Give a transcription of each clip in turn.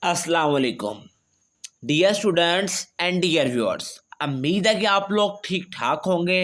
अस्सलाम वालेकुम dear students and dear viewers. उम्मीद है कि आप लोग ठीक ठाक होंगे।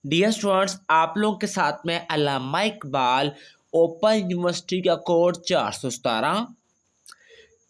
डियर स्टूडेंट्स, आप लोग के साथ में अल्लामा इकबाल ओपन यूनिवर्सिटी का कोर्स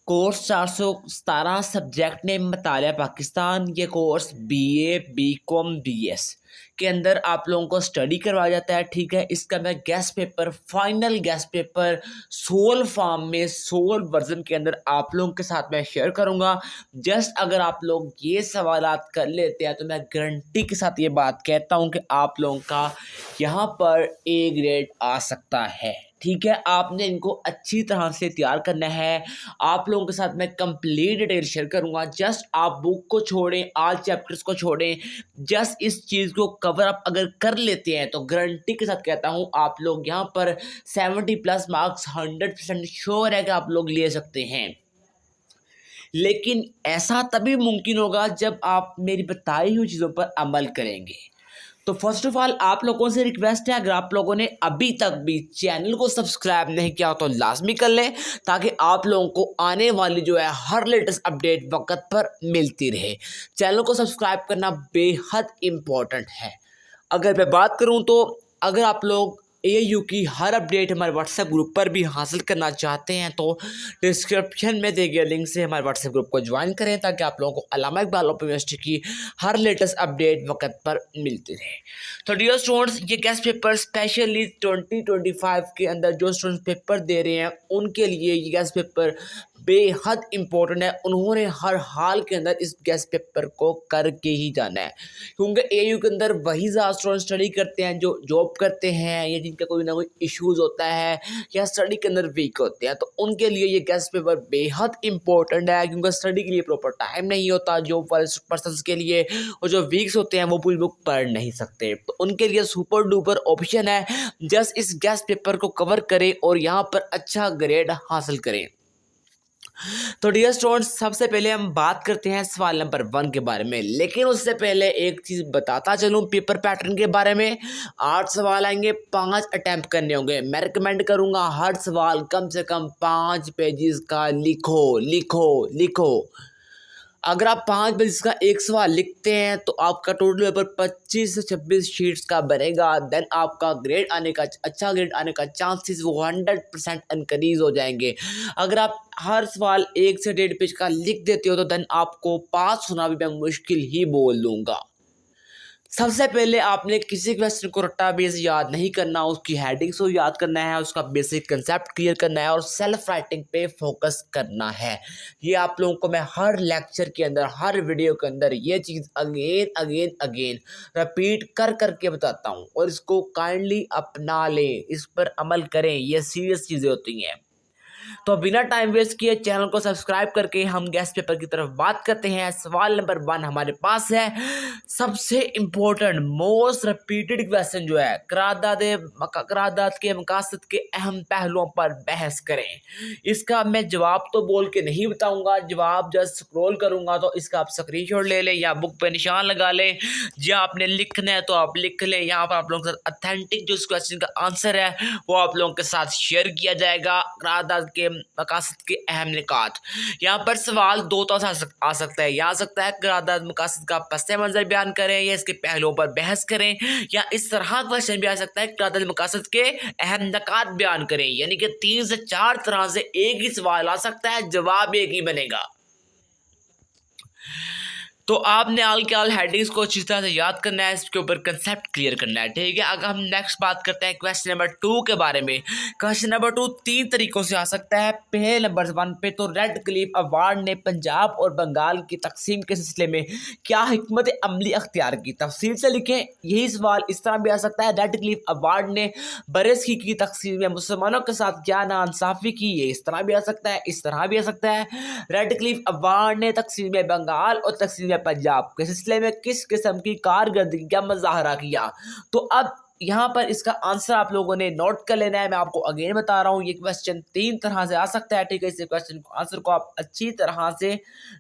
417 सब्जेक्ट ने मुतालिया पाकिस्तान। ये कोर्स BA BCom BS के अंदर आप लोगों को स्टडी करवाया जाता है। ठीक है, इसका मैं guest paper, final guest paper solved form में, सोल वर्जन के अंदर आप लोगों के साथ मैं शेयर करूंगा। जस्ट अगर आप लोग ये सवालात कर लेते हैं तो मैं गारंटी के साथ ये बात कहता हूं कि आप लोगों का यहाँ पर A ग्रेड आ सकता है। ठीक है, आपने इनको अच्छी तरह से तैयार करना है। आप लोगों के साथ मैं कंप्लीट डिटेल शेयर करूंगा। जस्ट आप बुक को छोड़ें, ऑल चैप्टर्स को छोड़ें, जस्ट इस चीज़ को कवर अप अगर कर लेते हैं तो गारंटी के साथ कहता हूं आप लोग यहाँ पर 70+ मार्क्स 100% श्योर है कि आप लोग ले सकते हैं। लेकिन ऐसा तभी मुमकिन होगा जब आप मेरी बताई हुई चीज़ों पर अमल करेंगे। तो फर्स्ट ऑफ ऑल आप लोगों से रिक्वेस्ट है, अगर आप लोगों ने अभी तक भी चैनल को सब्सक्राइब नहीं किया तो लाजमी कर लें, ताकि आप लोगों को आने वाली जो है हर लेटेस्ट अपडेट वक्त पर मिलती रहे। चैनल को सब्सक्राइब करना बेहद इम्पोर्टेंट है। अगर मैं बात करूं तो अगर आप लोग AU की हर अपडेट हमारे व्हाट्सएप ग्रुप पर भी हासिल करना चाहते हैं तो डिस्क्रिप्शन में दिए गए लिंक से हमारे व्हाट्सएप ग्रुप को ज्वाइन करें, ताकि आप लोगों को अल्लामा इकबाल ओपन यूनिवर्सिटी की हर लेटेस्ट अपडेट वक्त पर मिलती रहे। तो डियर स्टूडेंट्स, ये गेस्ट पेपर स्पेशली 2025 के अंदर जो स्टूडेंट्स पेपर दे रहे हैं उनके लिए ये गेस्ट पेपर बेहद इम्पोर्टेंट है। उन्होंने हर हाल के अंदर इस गेस्ट पेपर को करके ही जाना है, क्योंकि AU के अंदर वही ज़्यादा स्टूडेंट स्टडी करते हैं जो जॉब करते हैं या जिनका कोई ना कोई इश्यूज होता है या स्टडी के अंदर वीक होते हैं। तो उनके लिए ये गेस्ट पेपर बेहद इंपॉर्टेंट है, क्योंकि स्टडी के लिए प्रॉपर टाइम नहीं होता जॉब वाले पर्सन के लिए, और जो वीक्स होते हैं वो पूरी बुक पढ़ नहीं सकते। तो उनके लिए सुपर डुपर ऑप्शन है, जस्ट इस गेस्ट पेपर को कवर करें और यहाँ पर अच्छा ग्रेड हासिल करें। तो डियर स्टूडेंट्स, सबसे पहले हम बात करते हैं सवाल नंबर 1 के बारे में। लेकिन उससे पहले एक चीज़ बताता चलूँ पेपर पैटर्न के बारे में। 8 सवाल आएंगे, 5 अटैम्प्ट करने होंगे। मैं रिकमेंड करूँगा हर सवाल कम से कम 5 पेजेस का लिखो लिखो लिखो। अगर आप 5 पेज का एक सवाल लिखते हैं तो आपका टोटल पेपर 25 से 26 शीट्स का बनेगा। देन आपका ग्रेड आने का, अच्छा ग्रेड आने का चांसेस वो 100% इनक्रीज हो जाएंगे। अगर आप हर सवाल 1 से 1.5 पेज का लिख देते हो तो देन आपको पास होना भी मैं मुश्किल ही बोल दूंगा। सबसे पहले आपने किसी क्वेश्चन को रट्टा बेस याद नहीं करना, उसकी हेडिंग्स को याद करना है, उसका बेसिक कंसेप्ट क्लियर करना है और सेल्फ राइटिंग पे फोकस करना है। ये आप लोगों को मैं हर लेक्चर के अंदर, हर वीडियो के अंदर ये चीज़ अगेन अगेन अगेन रिपीट कर करके बताता हूँ, और इसको काइंडली अपना लें, इस पर अमल करें। ये सीरियस चीज़ें होती हैं। तो बिना टाइम वेस्ट किए चैनल को सब्सक्राइब करके हम गेस्ट पेपर की तरफ बात करते हैं। सवाल नंबर 1 हमारे पास है। सबसे इम्पोर्टेंट मोस्ट रिपीटेड क्वेश्चन जो है, करारदाद के मकासद के अहम पहलुओं पर बहस करें। इसका मैं जवाब तो बोल के नहीं बताऊंगा, जवाब जस्ट स्क्रॉल करूंगा तो इसका आप स्क्रीनशॉट ले लें या बुक पे निशान लगा लें। जहाँ आपने लिखना है तो आप लिख लें। यहाँ पर आप लोगों के साथ अथेंटिक जो इस क्वेश्चन का आंसर है वो आप लोगों के साथ शेयर किया जाएगा। करारदाद के मकासद के अहम निकात। यहाँ पर सवाल 2 तरह से आ सकता है। या आ सकता है करारदाद मकासद का पस मंजर बयान करें या इसके पहलुओं पर बहस करें, या इस तरह क्वेश्चन भी आ सकता है करारदाद मकासद के अहम निकात बयान करें। यानी कि 3 से 4 तरह से एक ही सवाल आ सकता है, जवाब एक ही बनेगा। तो आपने आल के आल हेडिंग्स को अच्छी तरह से याद करना है, इसके ऊपर कंसेप्ट क्लियर करना है। ठीक है, अगर हम नेक्स्ट बात करते हैं क्वेश्चन नंबर 2 के बारे में। क्वेश्चन नंबर 2 3 तरीकों से आ सकता है। पहले नंबर 1 पे तो रेड क्लिफ अवार्ड ने पंजाब और बंगाल की तकसीम के सिलसिले में क्या हिकमत अमली अख्तियार की, तफसील से लिखें। यही सवाल इस तरह भी आ सकता है, रेड क्लिफ अवार्ड ने बरसकी की तकसीम में मुसलमानों के साथ क्या नाइंसाफ़ी की। ये इस तरह भी आ सकता है, इस तरह भी आ सकता है। रेड क्लिफ अवार्ड ने तकसीम बंगाल और तकसीम पंजाब के सिलसिले में किस किस्म की कारकर्दगी का मुजाहरा किया। तो अब यहाँ पर इसका आंसर आप लोगों ने नोट कर लेना है। मैं आपको अगेन बता रहा हूँ, ये क्वेश्चन 3 तरह से आ सकता है। ठीक है, इस क्वेश्चन को आंसर को आप अच्छी तरह से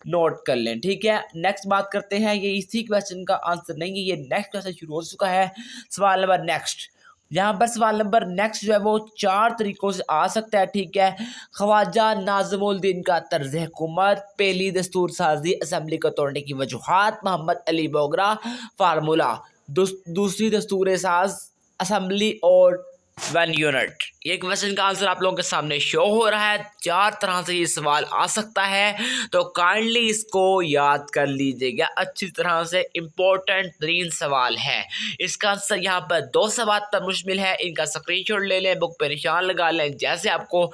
नोट कर लें। ठीक है, नेक्स्ट बात करते हैं। ये इसी क्वेश्चन का आंसर नहीं है, ये नेक्स्ट क्वेश्चन शुरू हो चुका है। सवाल नंबर नेक्स्ट, यहाँ पर सवाल नंबर नेक्स्ट जो है वो 4 तरीकों से आ सकता है, ठीक है। ख्वाजा नाज़िमुद्दीन का तर्ज हुकूमत, पहली दस्तूर साजी असम्बली को तोड़ने की वजूहात, मोहम्मद अली बोगरा फार्मूला, दूसरी दस्तूर साज असम्बली और 1 यूनिट। ये क्वेश्चन का आंसर आप लोगों के सामने शो हो रहा है। 4 तरह से ये सवाल आ सकता है, तो काइंडली इसको याद कर लीजिएगा अच्छी तरह से। इम्पोर्टेंट 3 सवाल है। इसका आंसर यहाँ पर 2 सवाल पर मुश्तमिल है। इनका स्क्रीनशॉट ले लें, बुक पे निशान लगा लें, जैसे आपको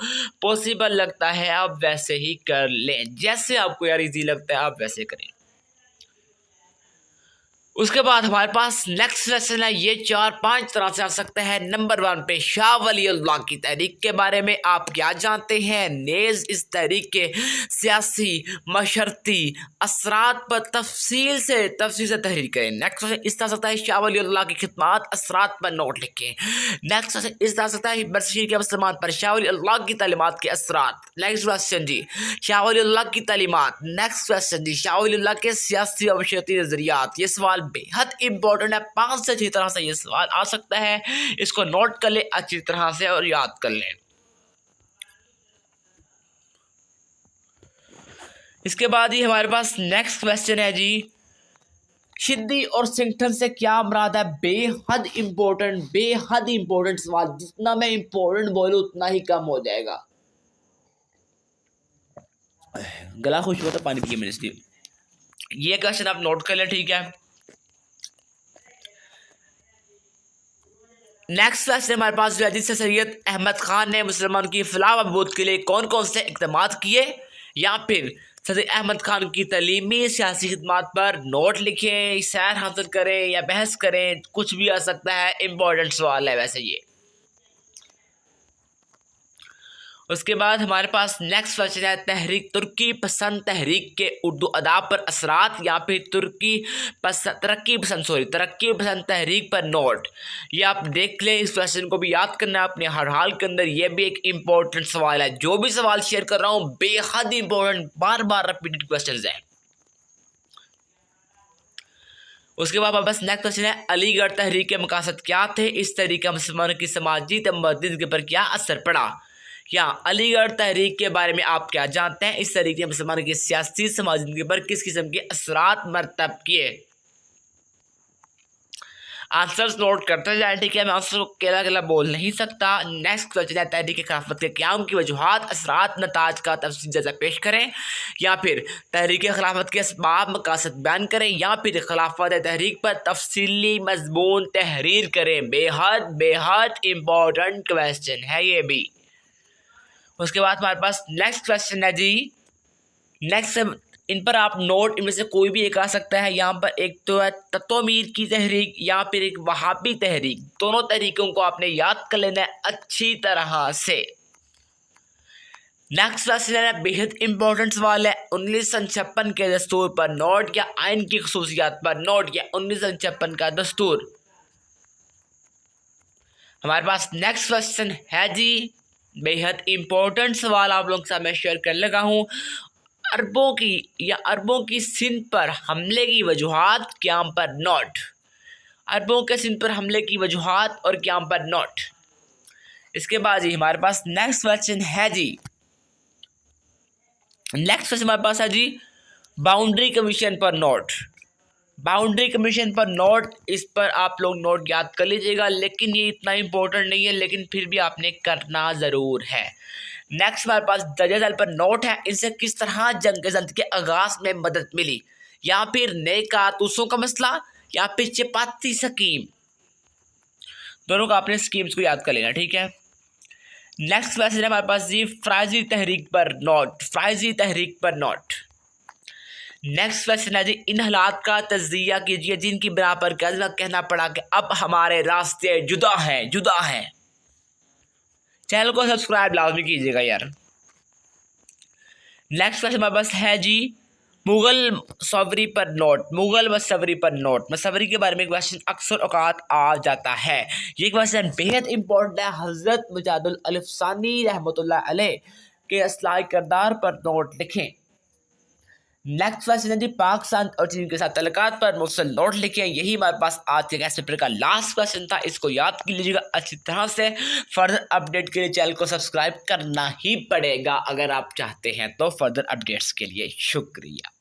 पॉसिबल लगता है आप वैसे ही कर लें, जैसे आपको यार इजी लगता है आप वैसे करें। उसके बाद हमारे पास नेक्स्ट लेसन है, ये 4-5 तरह से आ सकते हैं। नंबर 1 पे शाह वलीउल्लाह की तहरीक के बारे में आप क्या जानते हैं? नेज़ इस तहरीक के सियासी मशरती असरात पर तफसील से तहरीर करें। नेक्स्ट इस तरह सकता है शाह वलीउल्लाह की खिदमात असरात पर नोट लिखें। नेक्स्ट इस तरह सकता है बरसीर के मुसलमान पर शाह वलीउल्लाह की तालीमात के असरात। नेक्स्ट क्वेश्चन जी शाह वलीउल्लाह की तालीमात। नेक्स्ट क्वेश्चन जी शाह वलीउल्लाह के सियासी और मशरती नजरियात। ये सवाल बेहद इंपॉर्टेंट है, 5 से 6 तरह से ये सवाल आ सकता है। इसको नोट कर ले अच्छी तरह से और याद कर लें। इसके बाद ही हमारे पास नेक्स्ट क्वेश्चन है जी, शिद्दी और सिंगटन से क्या मुराद है? बेहद इंपॉर्टेंट सवाल। जितना मैं इंपॉर्टेंट बोलूं उतना ही कम हो जाएगा। गला खुश हुआ तो पानी पिए मैंने इसलिए। ये क्वेश्चन आप नोट कर लें, ठीक है। नेक्स्ट क्वेश्चन हमारे पास जो है, जिससे सैयद अहमद खान ने मुसलमान की फलाह व बहबूद के लिए कौन कौन से इक़दाम किए, या फिर सैयद अहमद खान की तलीमी सियासी खिदमात पर नोट लिखें, सैर हासिल करें या बहस करें, कुछ भी आ सकता है। इंपॉर्टेंट सवाल है वैसे ये। उसके बाद हमारे पास नेक्स्ट क्वेश्चन है, तहरीक तुर्की पसंद तहरीक के उर्दू अदाब पर असरात, या फिर तरक्की पसंद तहरीक पर नोट। ये आप देख लें, इस क्वेश्चन को भी याद करना है अपने हर हाल के अंदर। ये भी एक इम्पोर्टेंट सवाल है। जो भी सवाल शेयर कर रहा हूँ बेहद इंपॉर्टेंट, बार बार रिपीटेड क्वेश्चन है। उसके बाद बस नेक्स्ट क्वेश्चन है, अलीगढ़ तहरीक के मकासद क्या थे? इस तहरीक का मुसलमानों की समाजी तमद्दुद पर क्या असर पड़ा? या अलीगढ़ तहरीक के बारे में आप क्या जानते हैं? इस तहरीक ने मुसलमानों की सियासी समाजी जिंदगी पर किस किस्म के असरात मरतब किए? आंसर्स नोट करते जाए, ठीक है। मैं आंसर को अकेला अकेला बोल नहीं सकता। नेक्स्ट क्वेश्चन है, तहरीक खिलाफत के क़याम की वजूहात असरात नताज का तफसील जायज़ा पेश करें, या फिर तहरीक खिलाफत के असबाब मकासद बयान करें, या फिर खिलाफत तहरीक पर तफसीली मजमून तहरीर करें। बेहद इंपॉर्टेंट क्वेश्चन है ये भी। उसके बाद हमारे पास नेक्स्ट क्वेश्चन है जी, नेक्स्ट इन पर आप नोट इनमें से कोई भी एक आ सकता है। यहाँ पर एक तो है तत्वमीर की तहरीक या फिर एक वहाबी तहरीक। दोनों तहरीकों को आपने याद कर लेना है अच्छी तरह से। नेक्स्ट क्वेश्चन है, बेहद इंपॉर्टेंट सवाल है, 1956 के दस्तूर पर नोट, या आइन की खसूसियात पर नोट, या 1956 का दस्तूर। हमारे पास नेक्स्ट क्वेश्चन है जी, बेहद इंपॉर्टेंट सवाल आप लोगों के साथ मैं शेयर कर लगा हूँ। अरबों की सिंध पर हमले की वजूहात, क़याम पर नोट। अरबों के सिंध पर हमले की वजूहात और क़याम पर नोट। इसके बाद जी हमारे पास नेक्स्ट क्वेश्चन है जी, नेक्स्ट क्वेश्चन हमारे पास है जी, बाउंड्री कमीशन पर नोट। बाउंड्री कमीशन पर नोट, इस पर आप लोग नोट याद कर लीजिएगा, लेकिन ये इतना इंपॉर्टेंट नहीं है, लेकिन फिर भी आपने करना ज़रूर है। नेक्स्ट हमारे पास दर्जा पर नोट है, इनसे किस तरह जंग जंद के आगाज में मदद मिली, या फिर नए कारतूसों का मसला, या फिर चपाती स्कीम। दोनों का आपने स्कीम्स को याद कर लेना, ठीक है। नेक्स्ट क्वेश्चन है हमारे पास जी, फ्राइजी तहरीक पर नोट। फ्राइजी तहरीक पर नोट। नेक्स्ट क्वेश्चन है जी, इन हालात का तज्जिया कीजिए जिनकी बिना पर कहना पड़ा कि अब हमारे रास्ते जुदा हैं। चैनल को सब्सक्राइब लाजमी कीजिएगा यार। नेक्स्ट क्वेश्चन हमारे पास है जी, मुगल मसवरी पर नोट। मुगल मसवरी पर नोट। मसवरी के बारे में क्वेश्चन अक्सर औकात आ जाता है। ये क्वेश्चन बेहद इंपॉर्टेंट है। हज़रत मुजादुल अलिफ़सानी रहमतुल्लाह अलैह के असलाह किरदार पर नोट लिखें। नेक्स्ट क्वेश्चन है जी, पाकिस्तान और चीन के साथ तल्लुकात पर मुफस्सल नोट लिखे। यही हमारे पास आज के गैस पेपर का लास्ट क्वेश्चन था, इसको याद कर लीजिएगा अच्छी तरह से। फर्दर अपडेट के लिए चैनल को सब्सक्राइब करना ही पड़ेगा अगर आप चाहते हैं तो फर्दर अपडेट्स के लिए। शुक्रिया।